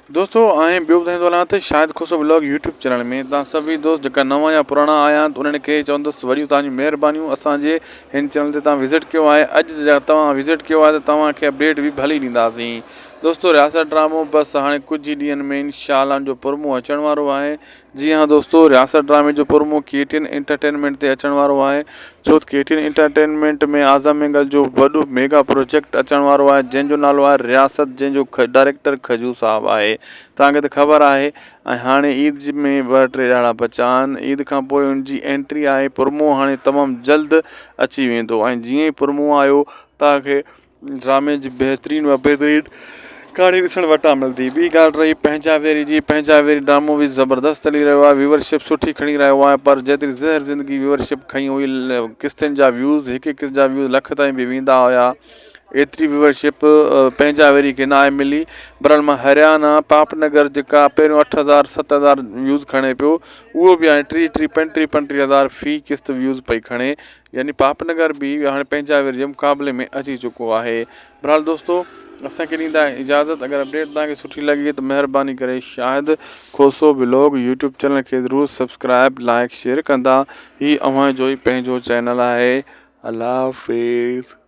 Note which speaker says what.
Speaker 1: दोस्तों ऐं ॿियो ॿुधाईंदो हलां त शाहिद खुसो व्लॉग यूट्यूब चैनल में तव्हां सभी दोस्त जेका नवां या पुराणा आया आहिनि उन्हनि खे चवंदुसि वॾियूं तव्हांजी महिरबानियूं असांजे हिन चैनल ते तव्हां विज़िट कयो आहे। अॼु जा तव्हां विज़िट कयो आहे त तव्हांखे अपडेट बि भली ॾींदासीं। दोस्तों रियासत ड्रामो बसि हाणे कुझु ई ॾींहंनि में इंशाअल्लाह जो प्रोमो अचण वारो आहे। जी हाँ दोस्तों, रियासत ड्रामे जो प्रोमो KTN एंटरटेनमेंट ते अचण वारो आहे। छो त KTN एंटरटेनमेंट में आज़म एंगल जो वॾो मेगा प्रोजेक्ट अचण वारो आहे जंहिंजो नालो आहे रियासत, जंहिंजो डायरेक्टर खजू साहब आहे। तव्हांखे त ख़बर आहे। ऐं हाणे ईद में 2-3 ॾियारा बचा आहिनि, ईद खां पोइ उनजी एंट्री आहे। प्रोमो हाणे तमामु जल्द अची वेंदो ऐं जीअं ई प्रोमो आयो तव्हांखे ड्रामे जी बहितरीन कहाणी ॾिसणु वटां मिलंदी। ॿी ॻाल्हि रही पंहिंजा वेरी जी, पंहिंजा वेरी ड्रामो बि ज़बरदस्त हली रहियो आहे, व्यूवरशिप सुठी खणी रहियो आहे। पर जेतिरी ज़हर ज़िंदगी व्यूवरशिप खई हुई, किस्तनि जा व्यूज़, हिकु किस्त जा व्यूज़ लख ताईं बि वेंदा हुआ, एतिरी व्यूवरशिप पंहिंजा वेरी खे न आहे मिली। बहरहाल मां हरियाणा पापनगर जेका पहिरियों 8,000-7,000 व्यूज़ खणे पियो, उहो बि हाणे 30,000-35,000 फ़ी किस्त व्यूज़ पई खणे। यानी पापनगर बि हाणे पंहिंजा वेरी जे मुक़ाबले में अची चुको आहे। बहरहाल दोस्तों, असांखे ॾींदा इजाज़त। अगरि अपडेट तव्हांखे सुठी लॻी त महिरबानी करे शाहिद खोसो व्लॉग यूट्यूब चैनल खे ज़रूरु सब्सक्राइब, लाइक, शेयर कंदा। ही अव्हां जो ई पंहिंजो चैनल आहे। अल्लाह हाफ़िज़।